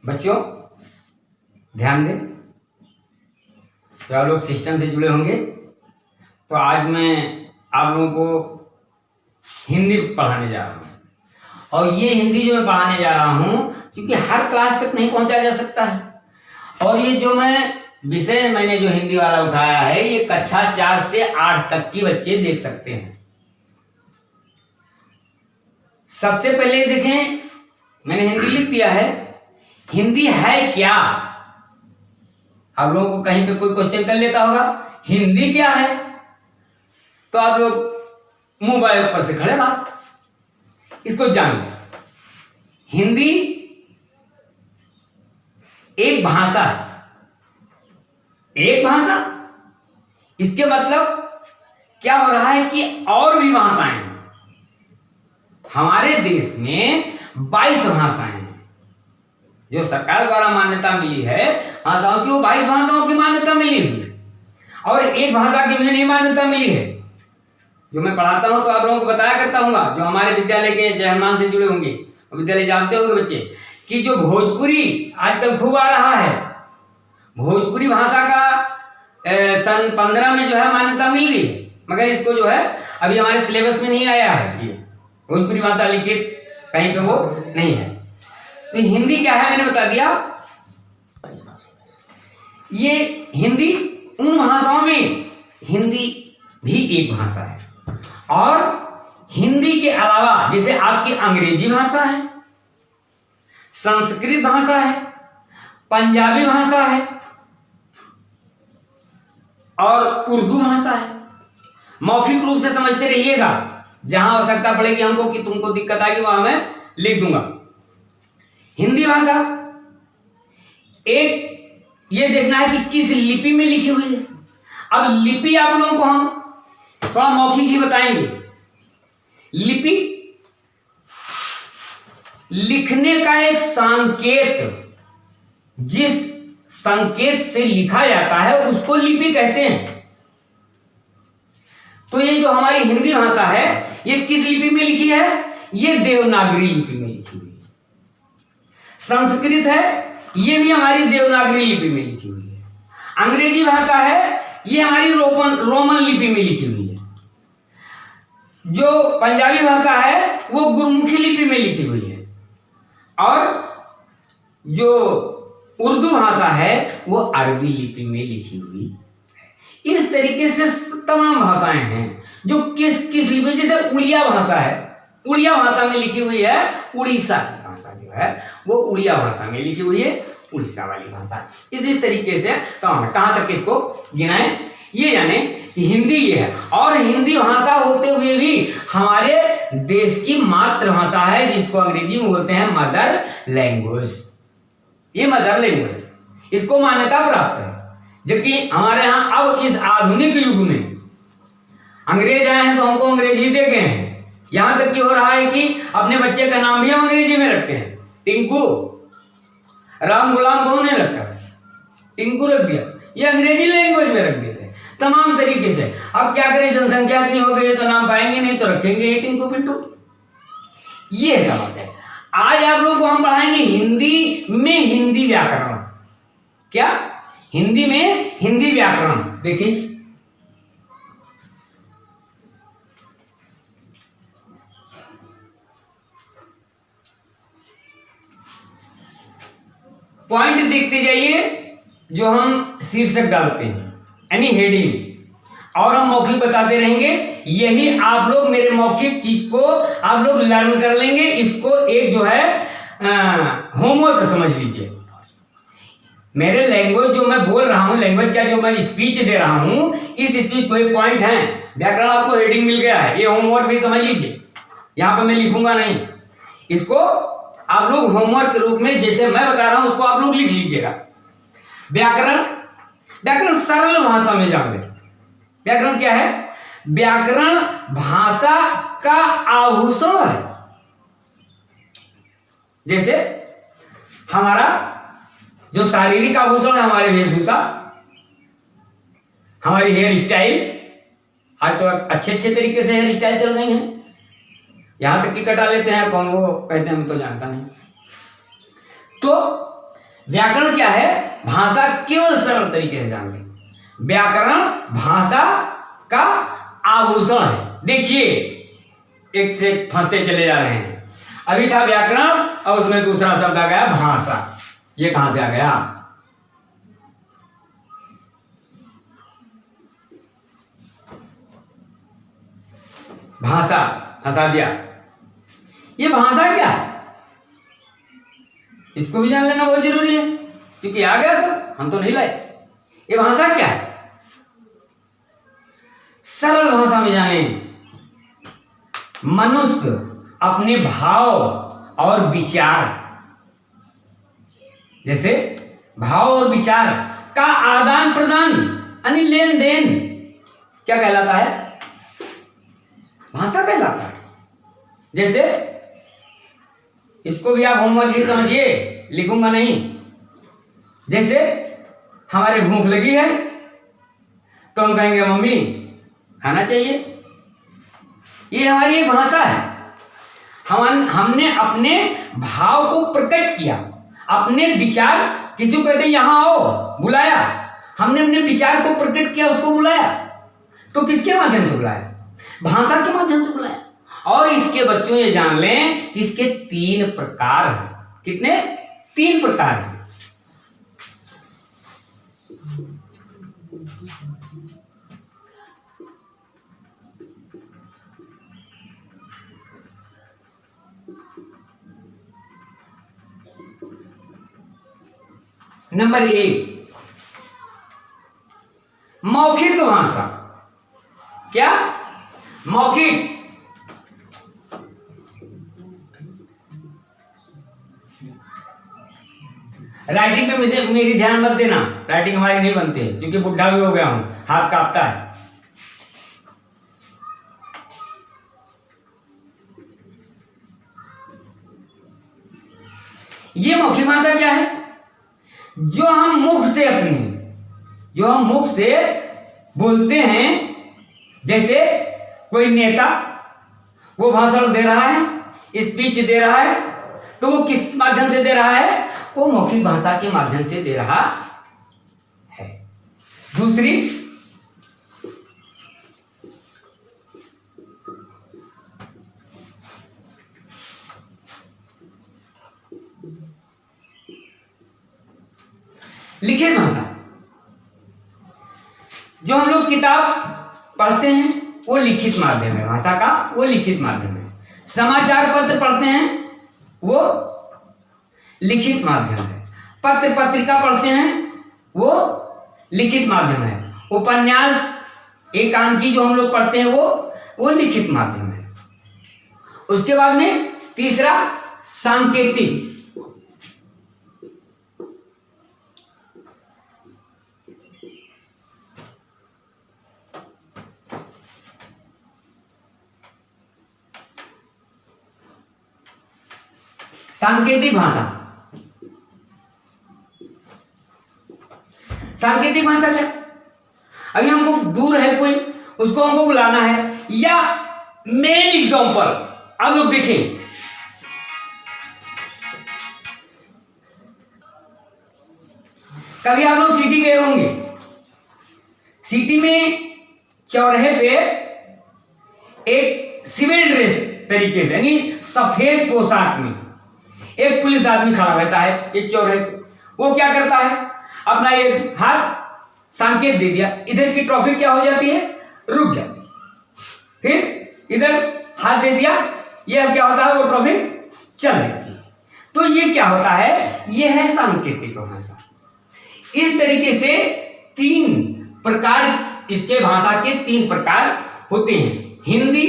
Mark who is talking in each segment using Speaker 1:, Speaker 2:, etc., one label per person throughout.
Speaker 1: बच्चों ध्यान दें, तो आप लोग सिस्टम से जुड़े होंगे। तो आज मैं आप लोगों को हिंदी पढ़ाने जा रहा हूँ, और ये हिंदी जो मैं पढ़ाने जा रहा हूँ क्योंकि हर क्लास तक नहीं पहुंचा जा सकता है, और ये जो विषय मैंने जो हिंदी वाला उठाया है ये कक्षा 4 से 8 तक की बच्चे देख सकते हैं। सबसे पहले देखें, मैंने हिंदी लिख दिया है। हिंदी है क्या? आप लोगों को कहीं पे कोई क्वेश्चन कर लेता होगा, हिंदी क्या है? तो आप लोग मोबाइल पर से खड़े बात इसको जान लें। हिंदी एक भाषा है, एक भाषा। इसके मतलब क्या हो रहा है कि और भी भाषाएं हैं। हमारे देश में 22 भाषाएं हैं जो सरकार द्वारा मान्यता मिली है भाषाओं की, वो 22 भाषाओं की मान्यता मिली हुई है, और एक भाषा की भी नहीं मान्यता मिली है। जो मैं पढ़ाता हूं तो आप लोगों को बताया करता हूँ, जो हमारे विद्यालय के जयमान से जुड़े होंगे, विद्यालय जानते होंगे बच्चे कि जो भोजपुरी आजकल खूब आ रहा है, भोजपुरी भाषा का सन 15 में जो है मान्यता मिल गई, मगर इसको जो है अभी हमारे सिलेबस में नहीं आया है। ये भोजपुरी भाषा लिखित कहीं पे वो नहीं है। तो हिंदी क्या है मैंने बता दिया। ये हिंदी उन भाषाओं में हिंदी भी एक भाषा है, और हिंदी के अलावा जैसे आपकी अंग्रेजी भाषा है, संस्कृत भाषा है, पंजाबी भाषा है और उर्दू भाषा है। मौखिक रूप से समझते रहिएगा, जहां आवश्यकता पड़ेगी हमको कि तुमको दिक्कत आएगी वहां मैं लिख दूंगा। हिंदी भाषा एक ये देखना है कि किस लिपि में लिखी हुई है। अब लिपि आप लोगों को हम थोड़ा मौखिक ही बताएंगे। लिपि लिखने का एक संकेत, जिस संकेत से लिखा जाता है उसको लिपि कहते हैं। तो ये जो हमारी हिंदी भाषा है ये किस लिपि में लिखी है? ये देवनागरी लिपि में लिखी हुई है। संस्कृत है, ये भी हमारी देवनागरी लिपि में लिखी हुई है। अंग्रेजी भाषा है, ये हमारी रोमन लिपि में लिखी हुई है। जो पंजाबी भाषा है वो गुरमुखी लिपि में लिखी हुई है, और जो उर्दू भाषा है वो अरबी लिपि में लिखी हुई है। इस तरीके से तमाम भाषाएं हैं जो किस किस लिपि, जैसे उड़िया भाषा है, उड़िया भाषा में लिखी हुई है। उड़ीसा की भाषा जो है वो उड़िया भाषा में लिखी हुई है, उड़ीसा वाली भाषा। इसी तरीके से कहां तक इसको गिनाएं, ये जाने कि हिंदी ये है। और हिंदी भाषा होते हुए भी हमारे देश की मातृभाषा है, जिसको अंग्रेजी में बोलते हैं मदर लैंग्वेज। ये मदर लैंग्वेज, इसको मान्यता प्राप्त है। जबकि हमारे यहाँ अब इस आधुनिक युग में अंग्रेज आए हैं तो हमको अंग्रेजी दे गए हैं। यहां तक कि हो रहा है कि अपने बच्चे का नाम भी हम अंग्रेजी में रखते हैं। टिंकू, राम गुलाम कौन ने रखा? टिंकू रख दिया, ये अंग्रेजी लैंग्वेज में रख देते हैं तमाम तरीके से। अब क्या करें, जनसंख्या इतनी हो गई है तो नाम पाएंगे नहीं, तो रखेंगे ही टिंकू पिंटू। ये क्या बात है। आज आप लोगों को हम पढ़ाएंगे हिंदी में हिंदी व्याकरण। क्या? हिंदी में हिंदी व्याकरण। देखिए, पॉइंट देखते जाइए जो हम शीर्षक डालते हैं, यानी हेडिंग, और हम मौखिक बताते रहेंगे। यही आप लोग मेरे मौखिक चीज को आप लोग लर्न कर लेंगे। इसको एक जो है होमवर्क समझ लीजिए। मेरे लैंग्वेज जो मैं बोल रहा हूं, लैंग्वेज क्या जो मैं स्पीच दे रहा हूं, इस स्पीच को एक पॉइंट है। व्याकरण आपको हेडिंग मिल गया है, ये होमवर्क भी समझ लीजिए। यहां पर मैं लिखूंगा नहीं, इसको आप लोग होमवर्क के रूप में जैसे मैं बता रहा हूं उसको आप लोग लिख लीजिएगा। व्याकरण, व्याकरण सरल भाषा में जान ले। व्याकरण क्या है? व्याकरण भाषा का आभूषण है। जैसे हमारा जो शारीरिक आभूषण है, हमारे वेशभूषा, हमारी हेयर स्टाइल। आज तो अच्छे अच्छे तरीके से हेयर स्टाइल चल गई हैं, यहां तक कि कटा लेते हैं। कौन वो कहते हैं, मैं तो जानता नहीं। तो व्याकरण क्या है? भाषा केवल सरल तरीके से जान लें। व्याकरण भाषा का आभूषण है। देखिए, एक से फंसते चले जा रहे हैं। अभी था व्याकरण और उसमें दूसरा शब्द आ गया भाषा। ये कहां से आ गया? भाषा फंसा दिया। ये भाषा क्या है इसको भी जान लेना बहुत जरूरी है, क्योंकि आ गया सर, हम तो नहीं लाए। ये भाषा क्या है? सरल भाषा में जाने, मनुष्य अपने भाव और विचार, जैसे भाव और विचार का आदान प्रदान यानी लेन देन, क्या कहलाता है? भाषा कहलाता है। जैसे इसको भी आप होमवर्क ही समझिए, लिखूंगा नहीं। जैसे हमारे भूख लगी है तो हम कहेंगे मम्मी खाना चाहिए। ये हमारी एक भाषा है। हमने अपने भाव को प्रकट किया, अपने विचार, किसी को कहते हैं यहां आओ, बुलाया, हमने अपने विचार को प्रकट किया, उसको बुलाया। तो किसके माध्यम से बुलाया? भाषा के माध्यम से बुलाया। और इसके बच्चों ये जान लें कि इसके 3 प्रकार हैं। कितने? 3 प्रकार हैं। नंबर 1, मौखिक भाषा। क्या? मौखिक। राइटिंग पे मुझे मेरी ध्यान मत देना, राइटिंग हमारी नहीं बनती है, क्योंकि बुढ़ा भी हो गया हूं, हाथ कांपता है। ये मौखिक भाषा क्या है? जो हम मुख से बोलते हैं। जैसे कोई नेता वो भाषण दे रहा है, स्पीच दे रहा है, तो वो किस माध्यम से दे रहा है? वो मौखिक भाषा के माध्यम से दे रहा है। दूसरी, लिखित भाषा। जो हम लोग किताब पढ़ते हैं वो लिखित माध्यम है, भाषा का वो लिखित माध्यम है। समाचार पत्र पढ़ते हैं वो लिखित माध्यम है। पत्र पत्रिका पढ़ते हैं वो लिखित माध्यम है। उपन्यास, एकांकी जो हम लोग पढ़ते हैं वो लिखित माध्यम है। उसके बाद में तीसरा, सांकेतिक। सांकेतिक भाषा। सांकेतिक भाषा क्या? अभी हमको दूर है कोई, उसको हमको बुलाना है, या मेन एग्जांपल आप लोग देखें, कभी आप लोग सिटी गए होंगे। सिटी में चौराहे पे एक सिविल ड्रेस तरीके से, यानी सफेद पोशाक में एक पुलिस आदमी खड़ा रहता है एक चौराहे पे। वो क्या करता है? अपना एक हाथ संकेत दे दिया, इधर की ट्रैफिक क्या हो जाती है? रुक जाती है। फिर इधर हाथ दे दिया, यह क्या होता है? वो ट्रैफिक चल देती है। तो ये क्या होता है? यह है सांकेतिक भाषा। इस तरीके से 3 प्रकार, इसके भाषा के 3 प्रकार होते हैं। हिंदी,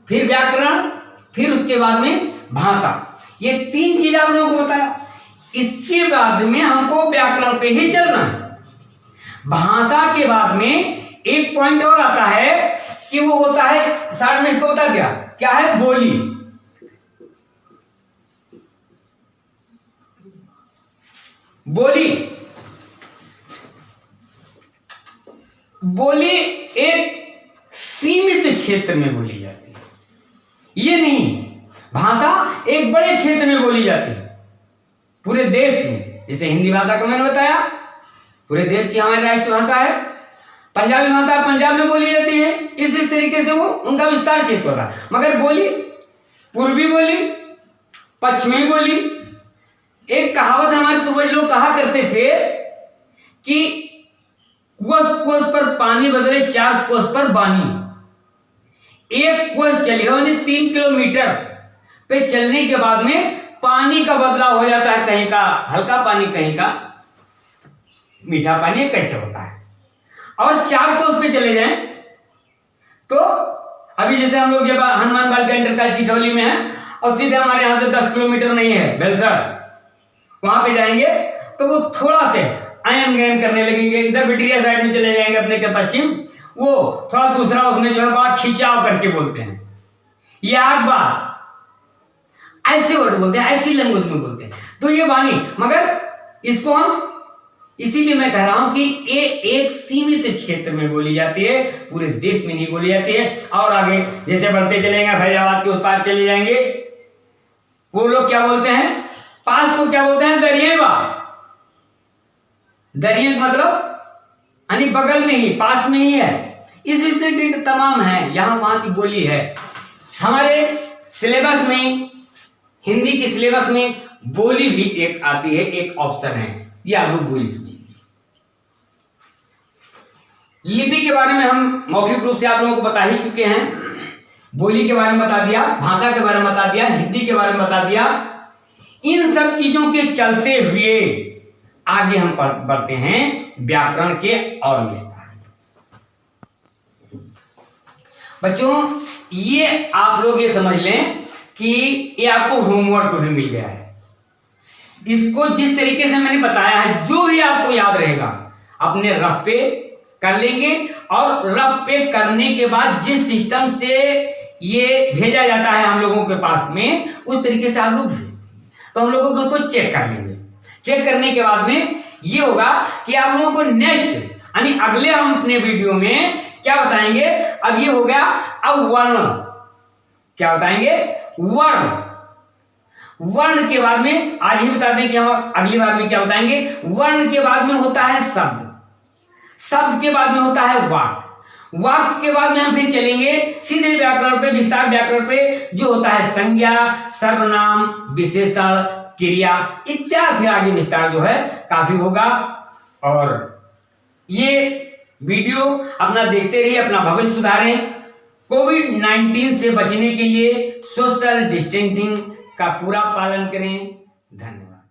Speaker 1: फिर व्याकरण, फिर उसके बाद में भाषा। ये 3 चीज आप लोगों को बताया। इसके बाद में हमको व्याकरण पे ही चलना है। भाषा के बाद में एक पॉइंट और आता है कि वो होता है, शार्ट में इसको बता दिया, क्या है? बोली। बोली एक सीमित क्षेत्र में बोली जाती है, ये नहीं। भाषा एक बड़े क्षेत्र में बोली जाती है, पूरे देश में जैसे हिंदी भाषा को मैंने बताया, पूरे देश की हमारी राष्ट्रीय भाषा है। पंजाबी भाषा पंजाब में बोली जाती है, इस तरीके से वो उनका विस्तार क्षेत्र होगा। मगर बोली, पूर्वी बोली, पश्चिमी बोली, एक कहावत हमारे पूर्वज लोग कहा करते थे कि कोस कोस पर पानी बदले 4 कोस पर बानी। 1 कोस चले हो 3 किलोमीटर पे चलने के बाद में पानी का बदलाव हो जाता है, कहीं का हल्का पानी, कहीं का मीठा पानी, कैसे होता है। और 4 कोस पे चले जाएं तो अभी जैसे हम लोग जब हनुमान बालिका इंटर कॉलेज सिठौली में है और सीधे हमारे यहाँ से 10 किलोमीटर नहीं है बेलसर, वहां पे जाएंगे तो वो थोड़ा से आयन गयन करने लगेंगे। इधर बिटरिया साइड में चले जाएंगे अपने के पश्चिम, वो थोड़ा दूसरा उसमें जो है बात खिंचाव करके बोलते हैं, याद बात ऐसे वर्ड बोलते हैं, ऐसी लैंग्वेज में बोलते हैं। तो ये वाणी, मगर इसको हम, इसीलिए मैं कह रहा हूं कि ये एक सीमित क्षेत्र में बोली जाती है, पूरे देश में नहीं बोली जाती है। और आगे जैसे बढ़ते चलेंगे, फैजाबाद के उस पार चले जाएंगे, वो लोग क्या बोलते हैं, पास को क्या बोलते हैं, दरियावा। दरिया मतलब यानी बगल में ही, पास में ही है। इस तरीके के तमाम है, यहां वहां की बोली है। हमारे सिलेबस में, हिंदी के सिलेबस में बोली भी एक आती है, एक ऑप्शन है, ये आप लोग बोली सुनिए। लिपि के बारे में हम मौखिक रूप से आप लोगों को बता ही चुके हैं, बोली के बारे में बता दिया, भाषा के बारे में बता दिया, हिंदी के बारे में बता दिया। इन सब चीजों के चलते हुए आगे हम बढ़ते हैं व्याकरण के और विस्तार। बच्चों, ये आप लोग ये समझ लें कि ये आपको होमवर्क भी मिल गया है। इसको जिस तरीके से मैंने बताया है, जो भी आपको याद रहेगा अपने रफ पे कर लेंगे, और रफ पे करने के बाद जिस सिस्टम से ये भेजा जाता है हम लोगों के पास में, उस तरीके से आप लोग भेज देंगे, तो हम लोगों को उसको चेक कर लेंगे। चेक करने के बाद में ये होगा कि आप लोगों को नेक्स्ट यानी अगले हम अपने वीडियो में क्या बताएंगे। अब ये हो गया, अब वर्ण क्या बताएंगे, वर्ण। वर्ण के बाद में आज ही बता दें कि हम अगली बार में क्या बताएंगे। वर्ण के बाद में होता है शब्द, शब्द के बाद में होता है वाक्य, वाक्य के बाद में हम फिर चलेंगे सीधे व्याकरण पे, विस्तार व्याकरण पे, जो होता है संज्ञा, सर्वनाम, विशेषण, क्रिया इत्यादि। फिर आगे विस्तार जो है काफी होगा। और ये वीडियो अपना देखते रहिए, अपना भविष्य सुधारें। कोविड-19 से बचने के लिए सोशल डिस्टेंसिंग का पूरा पालन करें। धन्यवाद।